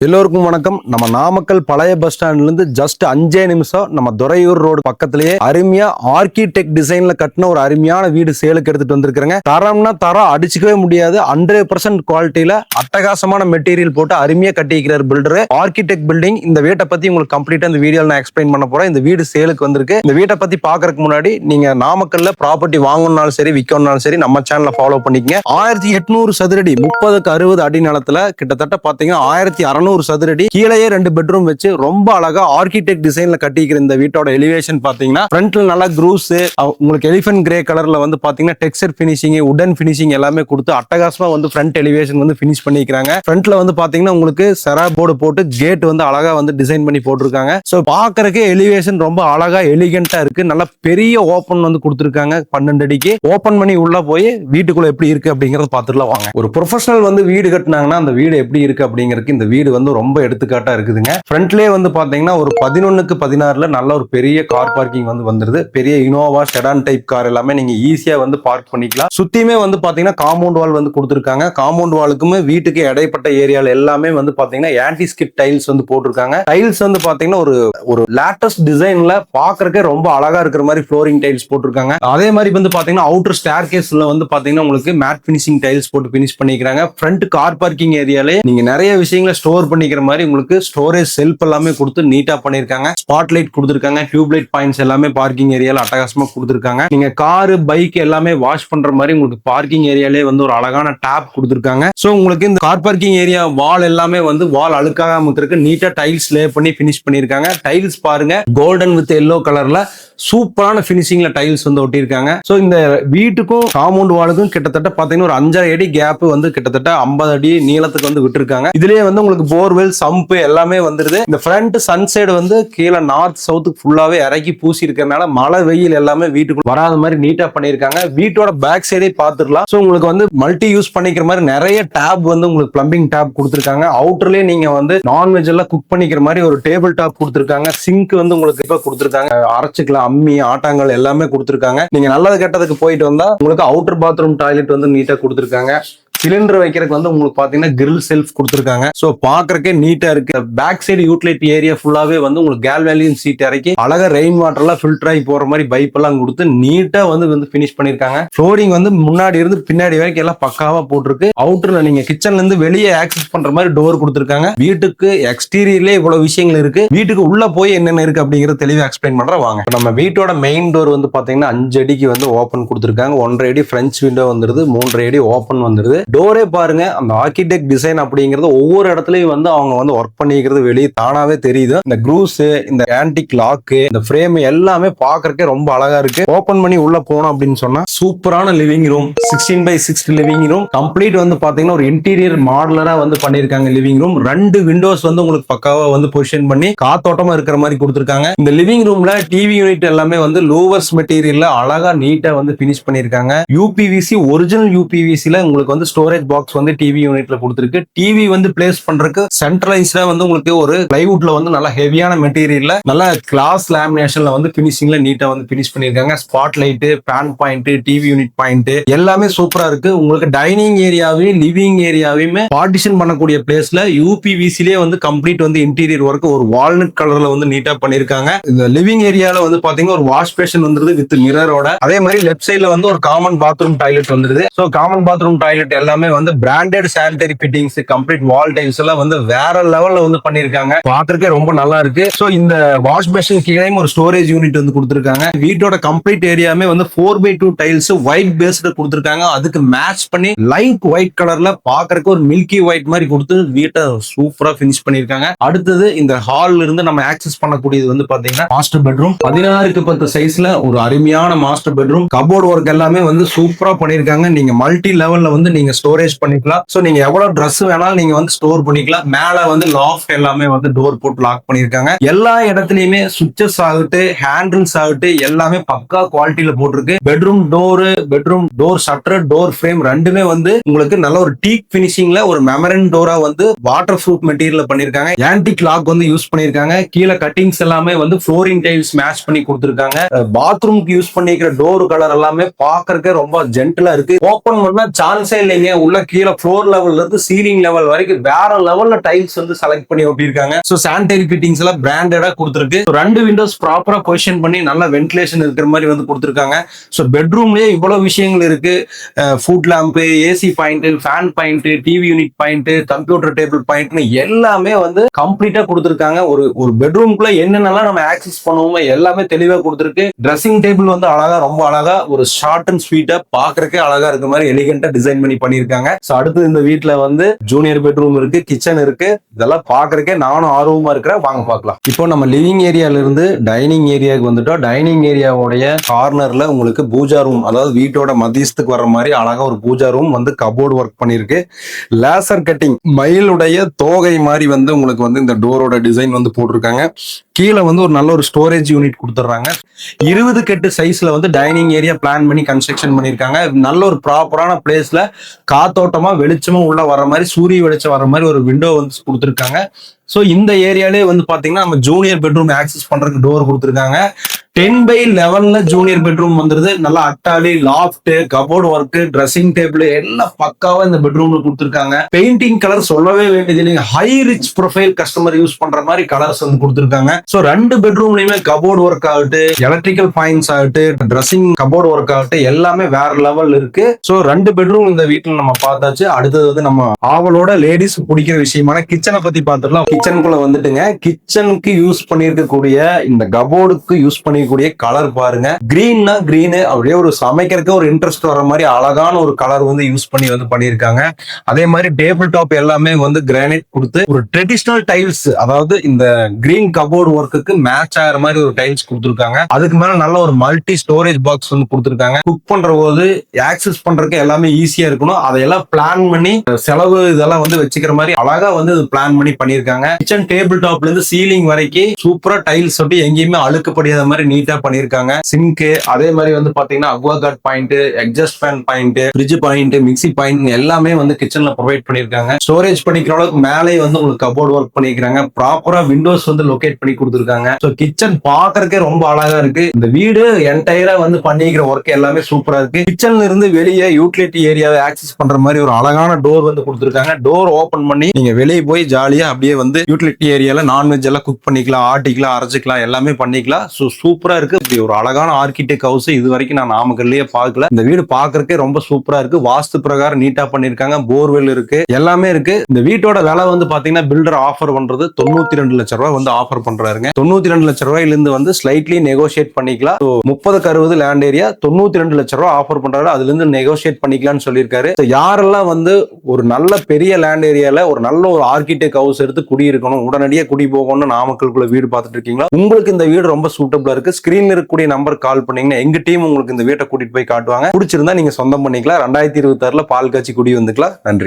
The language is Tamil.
எல்லோருக்கும் வணக்கம். நம்ம நாமக்கல் பழைய பஸ் ஸ்டாண்ட்ல இருந்து ஜஸ்ட் 5 நிமிஷம் நம்ம துறையூர் ரோடு பக்கத்திலேயே அருமையா ஆர்கிடெக்ட் டிசைன்ல கட்டின ஒரு அருமையான வீடு சேலுக்கு எடுத்துட்டு வந்திருக்கிறேங்க. தரம்னா தரம் அடிச்சுக்கவே முடியாது. 100% குவாலிட்டியில அட்டகாசமான மெட்டீரியல் போட்டு அருமையா கட்டிக்கிறார் பில்டர். Architect building. இந்த வீட்டை பத்தி உங்களுக்கு கம்ப்ளீட்டா இந்த வீடியோல நான் எக்ஸ்பிளைன் பண்ண போறேன். இந்த வீடு சேலுக்கு வந்திருக்கு. இந்த வீட்டை பத்தி பாக்குறதுக்கு முன்னாடி நீங்க நாமக்கல்ல ப்ராப்பர்ட்டி வாங்கணும்னாலும் சரி விற்கணும்னாலும் சரி நம்ம சேனலை ஃபாலோ பண்ணிக்கங்க. 1800 சதுரடி 30க்கு 60 அடி நிலத்துல கிட்டத்தட்ட பாத்தீங்கன்னா 1600 சதுரடி கீழே 2 பெட்ரூம் வச்சு ரொம்ப அழகா ஆர்கிடெக்ட் டிசைன்ல கட்டிக்கிற இந்த வீட்டோட எலிவேஷன் பாத்தீங்கன்னா ஃப்ரண்ட்ல நல்லா க்ரூஸ் உங்களுக்கு எலிஃபென்ட் கிரே கலர்ல வந்து பாத்தீங்கன்னா டெக்ஸ்சர் பினிஷிங் உடன் பினிஷிங் எல்லாமே கொடுத்து அட்டகாசமா வந்து ஃப்ரண்ட் எலிவேஷன் வந்து பினிஷ் பண்ணிக்கிறாங்க. ஃப்ரண்ட்ல வந்து பாத்தீங்கன்னா உங்களுக்கு செரா போர்டு போட்டு கேட் வந்து அழகா வந்து டிசைன் பண்ணி போட்டிருக்காங்க. சோ பாக்குறதுக்கு எலிவேஷன் ரொம்ப அழகா எலிகென்ட்டா இருக்கு. நல்ல பெரிய ஓபன் வந்து கொடுத்திருக்காங்க. 12 அடிக்கு ஓபன் பண்ணி உள்ள போய் வீட்டுக்குள்ள எப்படி இருக்கு அப்படிங்கறத பாத்துடலாம் வாங்க. ஒரு ப்ரொஃபஷனல் வந்து வீடு கட்டினாங்கன்னா அந்த வீடு எப்படி இருக்கு அப்படிங்கிறதுக்கு இந்த வீடு வந்து ரொம்ப எடுத்துக்காட்டா இருக்குதுங்க. ஃப்ரண்ட்லயே வந்து பாத்தீங்கன்னா ஒரு 11க்கு 16ல நல்ல ஒரு பெரிய கார் பார்க்கிங் வந்து வந்துருது. பெரிய இனோவா செடான் டைப் கார் எல்லாமே நீங்க ஈஸியா வந்து பார்க் பண்ணிக்கலாம். சுத்தியுமே வந்து பாத்தீங்கன்னா காம்பவுண்ட் வால் வந்து கொடுத்திருக்காங்க. காம்பவுண்ட் வாலுக்குமே வீட்டுக்கு இடைப்பட்ட ஏரியால எல்லாமே வந்து பாத்தீங்கன்னா ஆன்டி ஸ்கிட் டைல்ஸ் வந்து போட்டிருக்காங்க. டைல்ஸ் வந்து பாத்தீங்கன்னா ஒரு லேட்டஸ்ட் டிசைன்ல பாக்குறதுக்கே ரொம்ப அழகா இருக்கிற மாதிரி ஃப்ளோரிங் டைல்ஸ் போட்டிருக்காங்க. அதே மாதிரி வந்து பாத்தீங்கன்னா அவுட்டர் ஸ்டேர் கேஸ்ல வந்து பாத்தீங்கன்னா உங்களுக்கு மேட் பினிஷிங் டைல்ஸ் போட்டு பினிஷ் பண்ணிக்கிறாங்க. ஃப்ரண்ட் கார் பார்க்கிங் ஏரியாலே நீங்க நிறைய விஷயங்களை ஸ்டோர் பண்ணிக்கிற மாதிரி உங்களுக்கு ஸ்டோரேஜ் செல்ஃப் எல்லாமே கொடுத்து நீட்டா பண்ணிருக்காங்க. ஸ்பாட் லைட் கொடுத்திருக்காங்க. டியூப் லைட் பாயிண்ட்ஸ் எல்லாமே பார்க்கிங் ஏரியால அட்டகாசமா கொடுத்திருக்காங்க. நீங்க காரு பைக் எல்லாமே வாஷ் பண்ற மாதிரி உங்களுக்கு பார்க்கிங் ஏரியாலே வந்து ஒரு அழகான டேப் கொடுத்திருக்காங்க. சோ உங்களுக்கு இந்த கார் பார்க்கிங் ஏரியா வால் எல்லாமே வந்து வால் அழுக்காகாம இருக்கு. நீட்டா டைல்ஸ் லே பண்ணி பினிஷ் பண்ணிருக்காங்க. டைல்ஸ் பாருங்க கோல்டன் வித் எல்லோ கலர்ல சூப்பரான பினிஷிங்ல டைல்ஸ் வந்து ஒட்டியிருக்காங்க. சோ இந்த வீட்டுக்கும் காம்பவுண்ட் வாலுக்கும் கிட்டத்தட்ட பாத்தீங்கன்னா ஒரு 5.5 அடி கேப் வந்து கிட்டத்தட்ட 50 அடி நீளத்துக்கு வந்து விட்டுருக்காங்க. இதுலயே வந்து உங்களுக்கு போர்வெல் சம்ப் எல்லாமே வந்துருது. இந்த ஃப்ரண்ட் சன்சைடு வந்து கீழே நார்த் சவுத்துக்கு ஃபுல்லாவே இறக்கி பூசி இருக்கிறதுனால மழை வெயில் எல்லாமே வீட்டுக்கு வராத மாதிரி நீட்டா பண்ணிருக்காங்க. வீட்டோட பேக் சைடே பாத்துக்கலாம். சோ உங்களுக்கு வந்து மல்டி யூஸ் பண்ணிக்கிற மாதிரி நிறைய டேப் வந்து உங்களுக்கு பிளம்பிங் டேப் கொடுத்திருக்காங்க. அவுட்டர்லயே நீங்க வந்து நான்வெஜ் எல்லாம் குக் பண்ணிக்கிற மாதிரி ஒரு டேபிள் டாப் கொடுத்திருக்காங்க. சிங்க் வந்து உங்களுக்கு இப்ப கொடுத்திருக்காங்க. அரைச்சுக்கலாம் அம்மி ஆட்டாங்கல் எல்லாமே கொடுத்திருக்காங்க. நீங்க நல்லது கெட்டதுக்கு போயிட்டு வந்தா உங்களுக்கு அவுட்டர் பாத்ரூம் டாய்லெட் வந்து நீட்டா கொடுத்திருக்காங்க. சிலிண்டர் வைக்கிறதுக்கு வந்து உங்களுக்கு பாத்தீங்கன்னா கிரில் செல்ஃப் கொடுத்திருக்காங்க. சோ பாக்குறதுக்கே நீட்டா இருக்கு. பேக் சைடு யூட்டிலிட்டி ஏரியா ஃபுல்லாவே வந்து உங்களுக்கு கேல்வேலியன் சீட் இறக்கி அழகா ரெயின் வாட்டர் எல்லாம் ஃபில்டர் ஆகி போற மாதிரி பைப் எல்லாம் கொடுத்து நீட்டா வந்து பினிஷ் பண்ணிருக்காங்க. ஃப்ளோரிங் வந்து முன்னாடி இருந்து பின்னாடி வரைக்கும் எல்லாம் பக்காவா போட்டிருக்கு. அவுட்டர்ல நீங்க கிச்சன்ல இருந்து வெளியே ஆக்சஸ் பண்ற மாதிரி டோர் கொடுத்திருக்காங்க. வீட்டுக்கு எக்ஸ்டீரியர்லயே இவ்வளவு விஷயங்கள் இருக்கு. வீட்டுக்கு உள்ள போய் என்னென்ன இருக்கு அப்படிங்கறது தெளிவா எக்ஸ்பிளைன் பண்றேன் வாங்க. நம்ம வீட்டோட மெயின் டோர் வந்து பாத்தீங்கன்னா 5 அடிக்கு வந்து ஓபன் கொடுத்திருக்காங்க. 1.5 அடி பிரெஞ்ச் விண்டோ வந்துருது. 3.5 அடி ஓபன் வந்துருது. டோரே பாருங்க அந்த ஆர்கிடெக்ட் டிசைன் அப்படிங்கிறது ஒவ்வொரு இடத்துலயும் வந்து அவங்க வந்து ஒர்க் பண்ணிக்கிறது வெளியே தானாவே தெரியுது. இந்த க்ரூஸ் இந்த ஆன்டிக் லாக் இந்த ஃப்ரேம் எல்லாமே பாக்குறதுக்கே ரொம்ப அழகா இருக்கு. ஓபன் பண்ணி உள்ள போனோம் அப்படின்னு சொன்னா சூப்பரான living room 16x6 living room complete வந்து பாத்தீங்கன்னா ஒரு இன்டீரியர் மாடலரா வந்து பண்ணிருக்காங்க. லிவிங் ரூம் 2 விண்டோஸ் வந்து உங்களுக்கு பக்காவா வந்து பொசிஷன் பண்ணி காத்தோட்டமா இருக்கிற மாதிரி கொடுத்திருக்காங்க. இந்த லிவிங் ரூம்ல டிவி யூனிட் எல்லாமே வந்து லோவர்ஸ் மெட்டீரியல்ல அழகா நீட்டா வந்து பினிஷ் பண்ணிருக்காங்க. யூபிவிசி ஒரிஜினல் யூபிவிசில உங்களுக்கு வந்து ஸ்டோரேஜ் பாக்ஸ் வந்து டிவி யூனிட்ல கொடுத்திருக்கு. டிவி வந்து பிளேஸ் பண்றதுக்கு சென்ட்ரலைஸ்டா வந்து உங்களுக்கு ஒரு பிளைவுட்ல வந்து நல்ல ஹெவியான மெட்டீரியல்ல நல்ல கிளாஸ் லேமினேஷன்ல வந்து பினிஷிங்ல நீட்டா வந்து பினிஷ் பண்ணிருக்காங்க. Spot light fan point TV unit point எல்லாமே சூப்பரா இருக்கு. உங்களுக்கு டைனிங் ஏரியாவையும் லிவிங் ஏரியாவையுமே பார்ட்டிஷன் பண்ணக்கூடிய பிளேஸ்ல யூபிவிசிலே வந்து கம்ப்ளீட் வந்து இன்டீரியர் ஒர்க் ஒரு வால்நட் கலர்ல வந்து நீட்டா பண்ணிருக்காங்க. இந்த லிவிங் ஏரியால வந்து பாத்தீங்கன்னா ஒரு வாஷ் பேஷன் வந்துருது வித் மிரரோட. அதே மாதிரி லெஃப்ட் சைடுல வந்து ஒரு காமன் பாத்ரூம் டாய்லெட் வந்துருது. சோ காமன் பாத்ரூம் டாய்லெட் எல்லாமே வந்து பிராண்டட் சானிட்டரி ஃபிட்டிங்ஸ் கம்ப்ளீட் வால் டைல்ஸ் எல்லாம் வந்து வேற லெவல்ல வந்து பண்ணிருக்காங்க. பாக்குறதுக்கே ரொம்ப நல்லா இருக்கு. சோ இந்த வாஷ் பேஷன் கீழே ஒரு ஸ்டோரேஜ் யூனிட் வந்து கொடுத்திருக்காங்க. வீட்டோட கம்ப்ளீட் ஏரியாமே வந்து 4x2 டைல்ஸ் ஒயிட் பேஸ்டு கொடுத்திருக்காங்க. அதுக்கு மேட்ச் பண்ணி லைட் ஒயிட் கலர்ல பாக்குறதுக்கு ஒரு மில்கி ஒயிட் மாதிரி கொடுத்து வீட்டை சூப்பரா பினிஷ் பண்ணிருக்காங்க. அடுத்தது இந்த ஹால்ல இருந்து நம்ம ஆக்சஸ் பண்ணக்கூடியது வந்து பாத்தீங்கன்னா மாஸ்டர் பெட்ரூம் 16x10 சைஸ்ல ஒரு அருமையான மாஸ்டர் பெட்ரூம். கபோர்ட் ஒர்க் எல்லாமே வந்து சூப்பரா பண்ணிருக்காங்க. நீங்க மல்டி லெவல்ல வந்து நீங்க ஸ்டோரேஜ் பண்ணிக்கலாம். சோ நீங்க எவ்வளவு ட்ரெஸ் வேணாலும் நீங்க வந்து ஸ்டோர் பண்ணிக்கலாம். மேல வந்து லாஃப்ட் எல்லாமே வந்து டோர் போட்டு லாக் பண்ணிருக்காங்க. எல்லா இடத்துலயுமே சுவிட்சஸ் ஆகட்டு ஹேண்டில்ஸ் ஆகட்டு எல்லாமே பக்கா குவாலிட்டியில போட்டிருக்கு. Bedroom door shutter door frame ரெண்டுமே வந்து உங்களுக்கு நல்ல ஒரு டீக் பினிஷிங்ல ஒரு மெமரன் டோரா வந்து வாட்டர் ப்ரூஃப் மெட்டீரியல் பண்ணிருக்காங்க. ஆன்டிக் லாக் வந்து யூஸ் பண்ணிருக்காங்க. கீழே கட்டிங்ஸ் எல்லாமே வந்து ஃப்ளோரிங் டைல்ஸ் மேட்ச் பண்ணி கொடுத்திருக்காங்க. பாத்ரூம்க்கு யூஸ் பண்ணிக்கிற டோர் கலர் எல்லாமே பாக்குறதுக்கு ரொம்ப ஜென்டலா இருக்கு. ஓபன் பண்ணா சான்ஸே இல்லைங்க. பாக்குறீங்க உள்ள கீழே ஃப்ளோர் லெவல்ல இருந்து சீலிங் லெவல் வரைக்கும் வேற லெவல்ல டைல்ஸ் வந்து செலக்ட் பண்ணி ஒட்டியிருக்காங்க. ஸோ சானிடரி ஃபிட்டிங்ஸ் எல்லாம் பிராண்டடா கொடுத்துருக்கு. ரெண்டு விண்டோஸ் ப்ராப்பரா பொசிஷன் பண்ணி நல்ல வென்டிலேஷன் இருக்கிற மாதிரி வந்து கொடுத்துருக்காங்க. ஸோ பெட்ரூம்லயே இவ்வளவு விஷயங்கள் இருக்கு. Foot lamp, AC point, fan point, TV unit point, computer table point எல்லாமே வந்து கம்ப்ளீட்டா கொடுத்துருக்காங்க. ஒரு பெட்ரூம்குள்ள என்னென்னலாம் நம்ம ஆக்சஸ் பண்ணுவோமோ எல்லாமே தெளிவா கொடுத்துருக்கு. ட்ரெஸ்ஸிங் டேபிள் வந்து அழகா, ரொம்ப அழகா ஒரு ஷார்ட் அண்ட் ஸ்வீட்டா பாக்குறதுக்கே அழகா இருக்க மாதிரி எலிகென்ட்டா டிசைன் பண்ணி பண்ணிருக்காங்க. ஸோ அடுத்து இந்த வீட்டுல வந்து ஜூனியர் பெட்ரூம் இருக்கு, கிச்சன் இருக்கு. இதெல்லாம் பாக்குறதுக்கே நானும் ஆர்வமா இருக்கிறேன். வாங்க பார்க்கலாம். இப்போ நம்ம லிவிங் ஏரியால இருந்து டைனிங் ஏரியாவுக்கு வந்துட்டோம். டைனிங் ஏரியாவுடைய கார்னர்ல உங்களுக்கு பூஜா ரூம், அதாவது வீட்டோட மத்தியத்துக்கு வர மாதிரி அழகா ஒரு பூஜா ரூம் வந்து கபோர்டு ஒர்க் பண்ணிருக்கு. லேசர் கட்டிங் மயிலுடைய தோகை மாதிரி வந்து உங்களுக்கு வந்து இந்த டோரோட டிசைன் வந்து போட்டிருக்காங்க. கீழே வந்து ஒரு நல்ல ஒரு ஸ்டோரேஜ் யூனிட் கொடுத்துட்றாங்க. 20 சைஸ்ல வந்து டைனிங் ஏரியா பிளான் பண்ணி கன்ஸ்ட்ரக்ஷன் பண்ணிருக்காங்க. நல்ல ஒரு ப்ராப்பரான பிளேஸ்ல காத்தோட்டமா வெளிச்சமா உள்ள வர மாதிரி, சூரிய வெளிச்சம் வர மாதிரி ஒரு விண்டோ வந்து கொடுத்துருக்காங்க. ஸோ இந்த ஏரியாலே வந்து பாத்தீங்கன்னா நம்ம ஜூனியர் பெட்ரூம் ஆக்சஸ் பண்றதுக்கு டோர் கொடுத்துருக்காங்க. 10x11 ஜூனியர் பெட்ரூம் வந்துருது. நல்லா அட்டாலி, loft, cupboard work, dressing table எல்லாம் பக்காவா இந்த பெட்ரூம்ல கொடுத்துருக்காங்க. பெயிண்டிங் கலர் சொல்லவே வேண்டியது இல்லைங்க. High rich profile customer use பண்ற மாதிரி கலர்ஸ் வந்து கொடுத்துருக்காங்க. ஸோ ரெண்டு பெட்ரூம்லயுமே கபோர்டு ஒர்க் ஆகட்டு, எலக்ட்ரிக்கல் பாயிண்ட்ஸ் ஆகட்டு, ட்ரெஸ்ஸிங் கபோர்டு ஒர்க் ஆகட்டு எல்லாமே வேற லெவல் இருக்கு. ஸோ ரெண்டு பெட்ரூம் இந்த வீட்டுல நம்ம பார்த்தாச்சு. அடுத்தது வந்து நம்ம ஆவலோட லேடிஸ் பிடிக்கிற விஷயமான கிச்சனை பத்தி பார்த்துடலாம். கிச்சனுக்குள்ள வந்துட்டுங்க, கிச்சனுக்கு யூஸ் பண்ணிருக்கக்கூடிய இந்த கபோர்டுக்கு யூஸ் பண்ணி கலர் பாருங்க. கிரீன்னா கிரீன், அப்படியே ஒரு சமைக்கிறதுக்கு ஒரு இன்ட்ரெஸ்ட் வர மாதிரி அழகான ஒரு கலர் வந்து யூஸ் பண்ணி வந்து பண்ணிருக்காங்க. அதே மாதிரி டேபிள் டாப் எல்லாமே வந்து கிரானைட் கொடுத்து ஒரு ட்ரெடிஷனல் டைல்ஸ், அதாவது இந்த கிரீன் கபோர்டு ஒர்க்குக்கு மேட்ச் ஆகிற மாதிரி ஒரு டைல்ஸ் கொடுத்துருக்காங்க. அதுக்கு மேல நல்ல ஒரு மல்டி ஸ்டோரேஜ் பாக்ஸ் வந்து கொடுத்துருக்காங்க. குக் பண்ற போது ஆக்சஸ் பண்றதுக்கு எல்லாமே ஈஸியா இருக்கணும். அதையெல்லாம் பிளான் பண்ணி செலவு இதெல்லாம் வந்து வச்சுக்கிற மாதிரி அழகா வந்து பிளான் பண்ணி பண்ணிருக்காங்க. கிச்சன் டேபிள் டாப்ல இருந்து சீலிங் வரைக்கும் சூப்பரா டைல்ஸ் ஒட்டி எங்கேயுமே அழுக்கப்படியாத மாதிரி நீட்டா பண்ணிருக்காங்க. சிங்க், அதே மாதிரி வந்து பாத்தீங்கன்னா Aquaguard point, exhaust fan point, fridge point, mixie point எல்லாமே வந்து கிச்சன்ல ப்ரொவைட் பண்ணிருக்காங்க. ஸ்டோரேஜ் பண்ணிக்கிற அளவுக்கு மேலே வந்து உங்களுக்கு கபோர்ட் ஒர்க் பண்ணிருக்காங்க. ப்ராப்பரா விண்டோஸ் வந்து லொகேட் பண்ணி கொடுத்துருக்காங்க. ஸோ கிச்சன் பாக்குறதுக்கே ரொம்ப அழகா இருக்கு. இந்த வீடு என்டையரா வந்து பண்ணிக்கிற ஒர்க் எல்லாமே சூப்பரா இருக்கு. கிச்சன்ல இருந்து வெளியே யூட்டிலிட்டி ஏரியாவை ஆக்சஸ் பண்ற மாதிரி ஒரு அழகான டோர் வந்து கொடுத்துருக்காங்க. டோர் ஓபன் பண்ணி நீங்க வெளியே போய் ஜாலியா அப்படியே வந்து யூட்டிலிட்டி ஏரியால நான்வெஜ் எல்லாம் குக் பண்ணிக்கலாம், ஆட்டிக்கலாம், அரைச்சிக்கலாம், எல்லாமே பண்ணிக்கலாம். ஸோ சூப்பரா இருக்கு. இப்படி ஒரு அழகான ஆர்கிடெக்ட் ஹவுஸ் இது வரைக்கும் நான் நாமக்கல்லையே பார்க்கல. இந்த வீடு பாக்குறதுக்கே ரொம்ப சூப்பரா இருக்கு. வாஸ்து பிரகாரம் நீட்டா பண்ணிருக்காங்க. போர்வெல் இருக்கு, எல்லாமே இருக்கு. இந்த வீட்டோட விலை வந்து பாத்தீங்கன்னா பில்டர் ஆஃபர் பண்றது 92 லட்சம் ரூபாய் வந்து ஆஃபர் பண்றாருங்க. 92 லட்சம் ரூபாயில இருந்து வந்து ஸ்லைட்லி நெகோசியேட் பண்ணிக்கலாம். 30-60 லேண்ட் ஏரியா 92 லட்சம் ரூபாய் ஆஃபர் பண்றாரு. அதுல இருந்து நெகோசியேட் பண்ணிக்கலாம்னு சொல்லியிருக்காரு. யாரெல்லாம் வந்து ஒரு நல்ல பெரிய லேண்ட் ஏரியால ஒரு நல்ல ஒரு ஆர்கிடெக்ட் ஹவுஸ் எடுத்து குடியிருக்கணும், உடனடியாக குடி போகணும்னு நாமக்கலுக்குள்ள வீடு பார்த்துட்டு இருக்கீங்களா, உங்களுக்கு இந்த வீடு ரொம்ப சூட்டபிளா இருக்கு. ஸ்கிரீன்ல இருக்கக்கூடிய நம்பர் கால் பண்ணீங்கன்னா எங்க டீம் உங்களுக்கு இந்த வீட்டை கூட்டிட்டு போய் காட்டுவாங்க. பிடிச்சிருந்தா நீங்க சொந்தம் பண்ணிக்கலாம். 2026 பால் காய்ச்சி குடி வந்துக்கலாம். நன்றி.